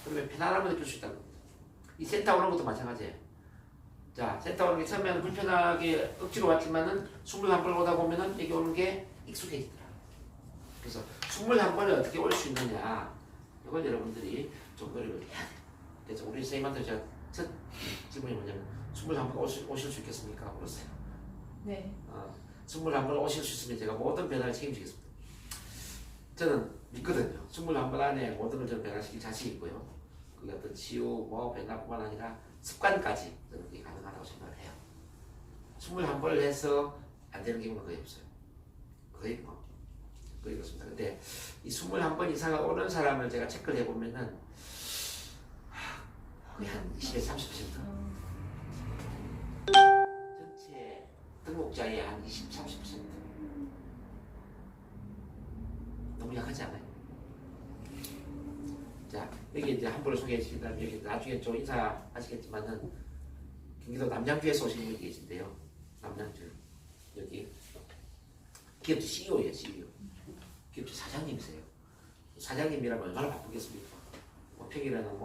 그러면 편안함을 느낄 수 있다는 겁니다. 이 센터 오는 것도 마찬가지예요. 자, 센터 오는 게 처음에는 불편하게 억지로 왔지만은 21번 오다 보면은 여기 오는 게 익숙해지더라. 그래서 21번을 어떻게 올 수 있느냐, 이걸 여러분들이 좀 노력을 해야 돼요. 그래서 우리 선생님한테 제가 첫 질문이 뭐냐면 21번 오실 수 있겠습니까? 그랬어요. 네. 21번 오실 수 있으면 제가 모든 변화를 책임지겠습니다. 저는 믿거든요. 21번 안에 모든 걸 저는 변화시킬 자신이 있고요. 그게 어떤 치유, 변화뿐만 아니라 습관까지 저는 그게 가능하다고 생각을 해요. 21번을 해서 안 되는 경우는 거의 없어요. 거의 그렇습니다. 근데 이 21번 이상을 오는 사람을 제가 체크를 해보면은 거의 한 20에서 30%. 전체 등록자의 한 20, 30%. 너무 약하지 않아요? 자, 여기 이제 한 분을 소개해 주신다면 여기 나중에 좀 인사하시겠지만은 경기도 남양주에서 오신 분이 계신데요. 남양주 여기 기업체 CEO예요, CEO. 기업체 사장님이세요. 사장님이라면 얼마나 바쁘겠습니까? 평일에는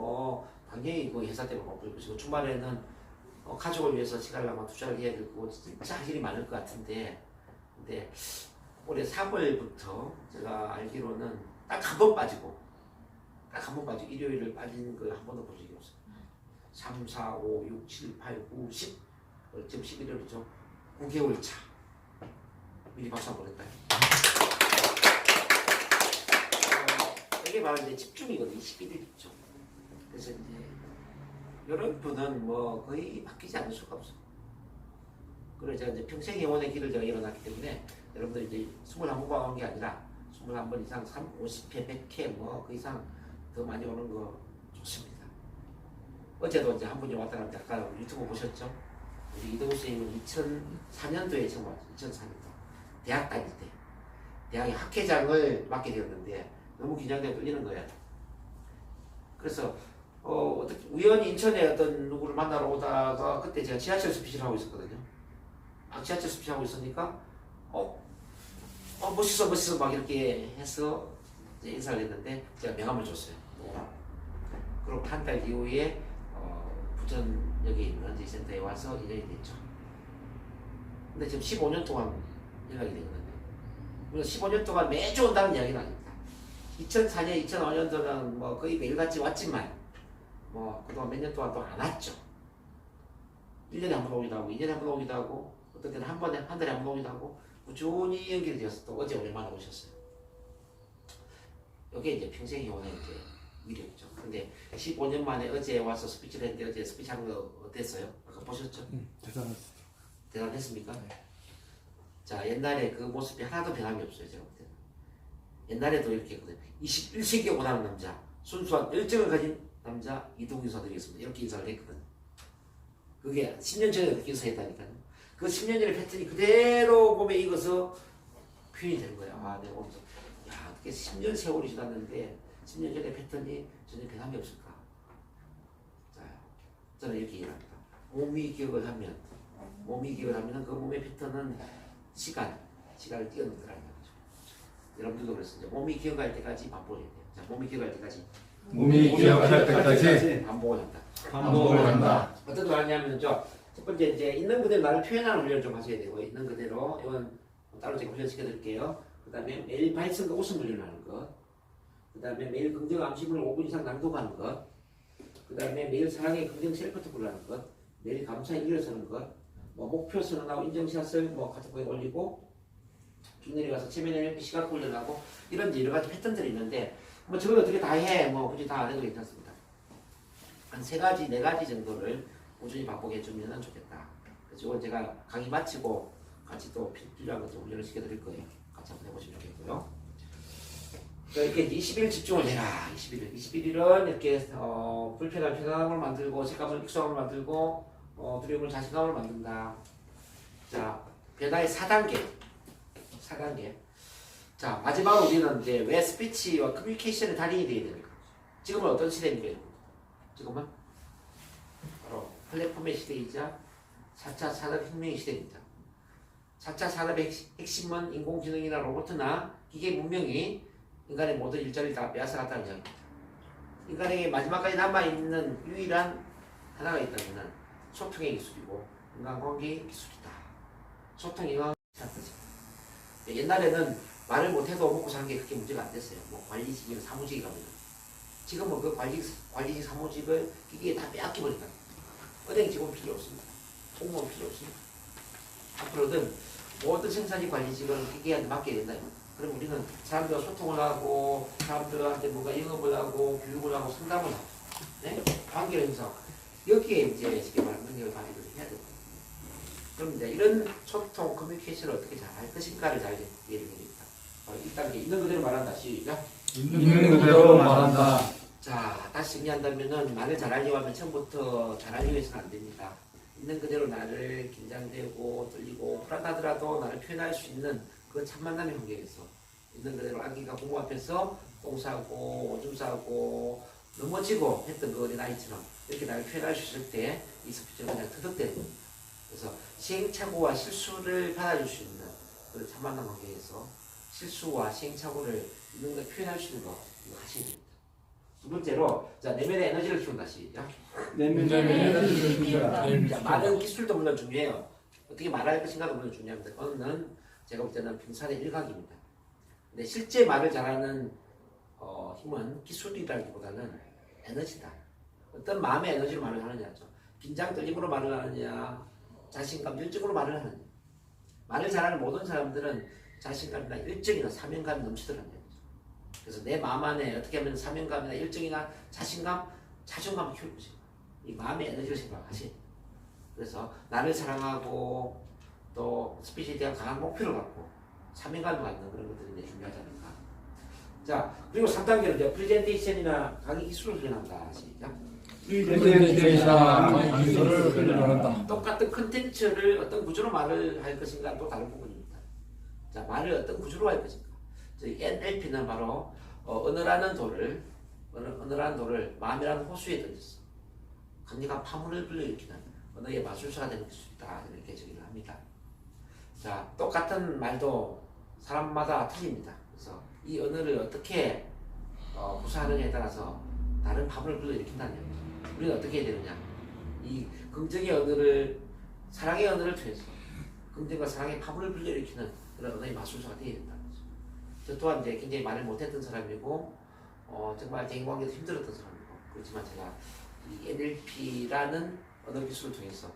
당연히 그 회사 때문에 바쁠 것이고 주말에는 가족을 위해서 시간을 아마 투자를 해야 되고 진짜 할 일이 많을 것 같은데, 근데 올해 3월부터 제가 알기로는 딱 한 번 빠지고 일요일을 빠지는 걸 한 번도 본 적이 없어요. 3, 4, 5, 6, 7, 8, 9, 10 지금 11월이죠. 9개월 차. 미리 박수 한번 할까요? 이게 바로 이제 집중이거든요. 11일 집중. 그래서 이제 이런 분은 거의 바뀌지 않을 수가 없어요. 그래서 제가 이제 평생 영혼의 길을 제가 일어났기 때문에 여러분들 이제 21번 한 게 아니라 21번 이상 50회, 100회 그 이상 더 많이 오는 거 좋습니다. 어제도 이제 한 분이 왔다 갔다 아까 유튜브 보셨죠? 우리 이동우 선생님은 2004년도에 처음 왔죠. 2004년도. 대학 다닐 때. 대학의 학회장을 맡게 되었는데 너무 긴장되고 떨리는 거예요. 그래서 어떻게 우연히 인천에 어떤 누구를 만나러 오다가 그때 제가 지하철 스피치를 하고 있었거든요. 지하철 스피치 하고 있으니까 멋있어 막 이렇게 해서 이제 인사를 했는데 제가 명함을 줬어요. 그리고 한 달 이후에 부천역에 있는 센터에 와서 인연이 됐죠. 근데 지금 15년 동안 연락이 되거든요. 그래서 15년 동안 매주 온다는 이야기는 아닙니다. 2004년, 2005년도는 거의 매일같이 왔지만 그동안 몇 년 동안 또 안 왔죠. 1년에 한 번 오기도 하고 2년에 한 번 오기도 하고 어떤 때는 한 달에 한 번 오기도 하고 꾸준히 연결이 되어서 또 어제 오랜만에 오셨어요. 이게 이제 평생 영혼의 이제 위력이죠. 근데 15년 만에 어제 와서 스피치를 했는데 어제 스피치 한 거 어땠어요? 아까 보셨죠? 대단했습니다. 대단했습니까? 네. 자, 옛날에 그 모습이 하나도 변함이 없어요. 제가 볼 때는. 옛날에도 이렇게 했거든요. 21세기에 원하는 남자, 순수한 열정을 가진 남자 이동규 인사드리겠습니다. 이렇게 인사를 했거든요. 그게 10년 전에 그렇게 인사했다니까요. 그 10년 전의 패턴이 그대로 몸에 익어서 표현이 된 거예요. 내가 오면서 어떻게 10년 세월이 지났는데 10년 전의 패턴이 전혀 변함이 없을까? 자, 저는 이렇게 이해합니다. 몸이 기억을 하면 그 몸의 패턴은 시간을 뛰어넘더라는 거죠. 여러분들도 그랬어요. 몸이 기억할 때까지 반복해야 돼요. 자, 몸이 기억할 때까지 반복을 한다. 반복을 한다. 어떤 걸 하냐면 첫 번째 이제 있는 그대로 나를 표현하는 훈련을 좀 하셔야 되고, 있는 그대로 이건 따로 제가 훈련시켜 드릴게요. 그 다음에 매일 발성과 웃음 훈련을 하는 것, 그 다음에 매일 긍정 암시문을 5분 이상 낭독하는 것, 그 다음에 매일 사랑의 긍정 셀프토크를 하는 것, 매일 감사의 일어서는 것, 목표 선언하고 인정샷을 카톡에 올리고 쭉 내려가서 체면에 시각 훈련하고 이런 여러 가지 패턴들이 있는데 저걸 어떻게 다 해? 굳이 다 안 해도 괜찮습니다. 한 3가지, 4가지 정도를 꾸준히 반복해 주면 좋겠다. 그래서 이건 제가 강의 마치고 같이 또 필요한 것도 훈련을 시켜드릴 거예요. 같이 한번 해보시면 좋겠고요. 이렇게 20일 집중을 해라. 21일은 이렇게 불편한 편안함을 만들고 색감을 익숙함을 만들고 두려움을 자신감을 만든다. 자, 변화의 4단계. 자, 마지막으로 우리는 이제 왜 스피치와 커뮤니케이션의 달인이 되어야 됩니까? 지금은 어떤 시대입니까? 지금은 플랫폼의 시대이자 4차 산업혁명의 시대입니다. 4차 산업의 핵심은 인공지능이나 로봇이나 기계 문명이 인간의 모든 일자리를 다 빼앗아갔다는 이야기입니다. 인간에게 마지막까지 남아있는 유일한 하나가 있다면 소통의 기술이고 인간관계의 기술이다. 소통, 인간 찾듯이. 옛날에는 말을 못해도 먹고 사는 게 그렇게 문제가 안 됐어요. 뭐 관리직이나 사무직이 가면. 지금은 그 관리직 사무직을 기계에 다 빼앗겨버린다. 은행 직원 필요 없습니다. 공무원 필요 없습니다. 앞으로는 모든 생산직 관리직을 기계한테 맡겨야 된다. 그럼 우리는 사람들과 소통을 하고 사람들한테 뭔가 영업을 하고 교육을 하고 상담을 하고 네? 관계를 형성하고 여기에 이제 쉽게 말하면 능력을 발휘를 해야 됩니다. 그럼 이제 이런 소통, 커뮤니케이션을 어떻게 잘 할 것인가를 잘 이해를 해야 됩니다. 일단 있는 그대로 말한다. 시작. 있는 그대로 말한다. 자, 다시 정리한다면은 말을 잘하려고 하면 처음부터 잘하려고 해서는 안 됩니다. 있는 그대로 나를 긴장되고 떨리고 불안하더라도 나를 표현할 수 있는 그 참 만남의 환경에서 있는 그대로 아기가 부모 앞에서 똥 싸고 오줌 싸고 넘어지고 했던 그 어린아이처럼 이렇게 나를 표현할 수 있을 때 이 스피치는 그냥 터득되는 겁니다. 그래서 시행착오와 실수를 받아줄 수 있는 그 참 만남 환경에서 실수와 시행착오를 있는 걸 표현할 수 있는 거 이거 하셔야 됩니다. 두 번째로 자 내면의 에너지를 키운다. 시작. 자, 말은 기술도 물론 중요해요. 어떻게 말할 것인가도 물론 중요합니다. 그거는 제가 볼 때는 평산의 일각입니다. 근데 실제 말을 잘하는 힘은 기술이라기보다는 에너지다. 어떤 마음의 에너지로 말을 하느냐죠. 긴장 떨림으로 말을 하느냐, 자신감, 열정으로 말을 하느냐. 말을 잘하는 모든 사람들은 자신감이나 열정이나 사명감이 넘치더라는 거죠. 그래서 내 마음 안에 어떻게 하면 사명감이나 열정이나 자신감, 자존감을 키울 것인가. 이 마음의 에너지를 생각하세요. 그래서 나를 사랑하고 또 스피치에 대한 강한 목표를 갖고 사명감을 갖는 그런 것들이 중요하지 않을까. 자, 그리고 3단계는 이제 프레젠테이션이나 강의 기술을 훈련한다. 시작. 프레젠테이션이나 강의 기술을 훈련한다. 똑같은 컨텐츠를 어떤 구조로 말을 할 것인가 또 다른 부분입니다. 자, 말을 어떤 구조로 할 것인가. 저희 NLP는 바로 언어라는 돌을 마음이라는 호수에 던졌어. 강력한 파문을 불러일으키는 언어의 마술사가 되는 기술이다. 이렇게 정의를 합니다. 자, 똑같은 말도 사람마다 틀립니다. 그래서 이 언어를 어떻게 구사하느냐에 따라서 다른 파문을 불러일으킨다는 얘기죠. 우리는 어떻게 해야 되느냐. 이 긍정의 언어를, 사랑의 언어를 통해서 긍정과 사랑의 파문을 불러일으키는 그런 언어의 마술사가 되어야 된다는 거죠. 저 또한 이제 굉장히 말을 못했던 사람이고 정말 대인관계도 힘들었던 사람이고 그렇지만 제가 이 NLP라는 언어 기술을 통해서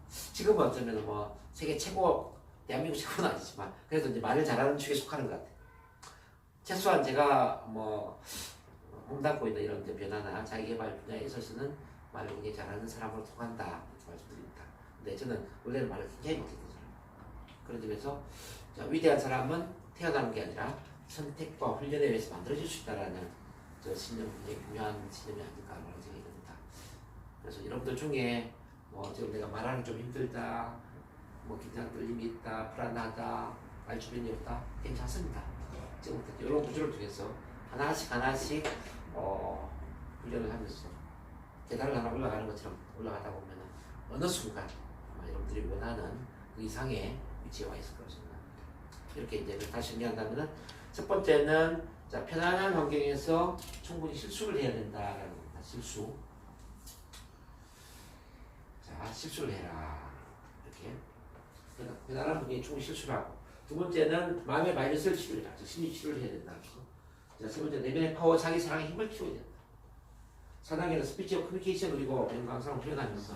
지금은 어쩌면 뭐 세계 최고, 대한민국 최고는 아니지만 그래도 이제 말을 잘하는 축에 속하는 것 같아요. 최소한 제가 뭐 몸담고 있는 이런 변화나 자기개발 분야에 있어서는 말을 굉장히 잘하는 사람으로 통한다 이렇게 말씀드립니다. 근데 저는 원래는 말을 굉장히 못했던 사람이에요. 그런 점에서 위대한 사람은 태어나는 게 아니라 선택과 훈련에 의해서 만들어질 수 있다라는 저 신념, 굉장히 중요한 신념이 아닐까라는 생각이 듭니다. 그래서 여러분들 중에 뭐 지금 내가 말하는 좀 힘들다, 뭐 긴장 떨림이 있다, 불안하다, 말 주변이 없다, 괜찮습니다. 지금부터 이런 구조를 통해서 하나씩 훈련을 하면서 계단을 하나 올라가는 것처럼 올라가다 보면 어느 순간 아마 여러분들이 원하는 그 이상의 위치에 와 있을 거라고 생각합니다. 이렇게 이제 다시 정리한다면은 첫 번째는 자, 편안한 환경에서 충분히 실수를 해야 된다라는 겁니다. 실수. 자, 실수를 해라. 이렇게. 편안한 환경에 충분히 실수를 하고. 두 번째는 마음의 바이러스를 치료해라. 즉, 심리 치료를 해야 된다는 거. 자, 세 번째, 내면의 파워, 자기 사랑의 힘을 키워야 된다. 4단계는 스피치와 커뮤니케이션 그리고 명강상을 훈련하면서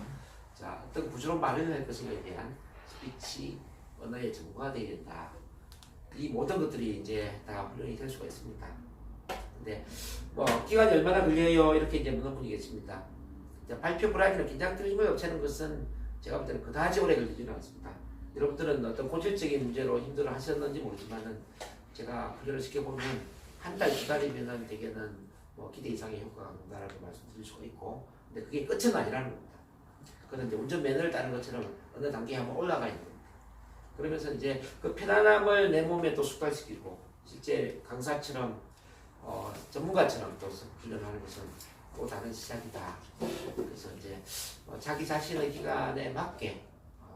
자, 어떤 구조로 말을 할 것인가에 대한 스피치, 언어의 전문가가 되어야 된다. 이 모든 것들이 이제 다 훈련이 될 수가 있습니다. 근데 뭐 기간이 얼마나 걸려요? 이렇게 이제 묻는 분이 계십니다. 발표 불안이나 긴장 떨림을 없애는 것은 제가 볼 때는 그다지 오래 걸리지는 않습니다. 여러분들은 어떤 고질적인 문제로 힘들어 하셨는지 모르지만은 제가 훈련을 시켜보면 한 달, 두 달이면은 대개는 뭐 기대 이상의 효과가 온다라고 말씀드릴 수가 있고, 근데 그게 끝은 아니라는 겁니다. 그건 이제 운전 매너를 따는 것처럼 어느 단계에 한번 올라가 있는 겁니다. 그러면서 이제 그 편안함을 내 몸에 또 숙달시키고 실제 강사처럼 전문가처럼 또 훈련하는 것은 또 다른 시작이다. 그래서 이제 자기 자신의 기간에 맞게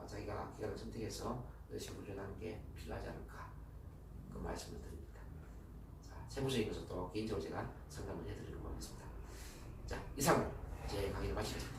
자기가 기간을 선택해서 열심히 훈련하는 게 필요하지 않을까 그 말씀을 드립니다. 자, 세무적인 것은 또 개인적으로 제가 상담을 해드리는 것 같습니다. 자, 이상 제 강의를 마치겠습니다.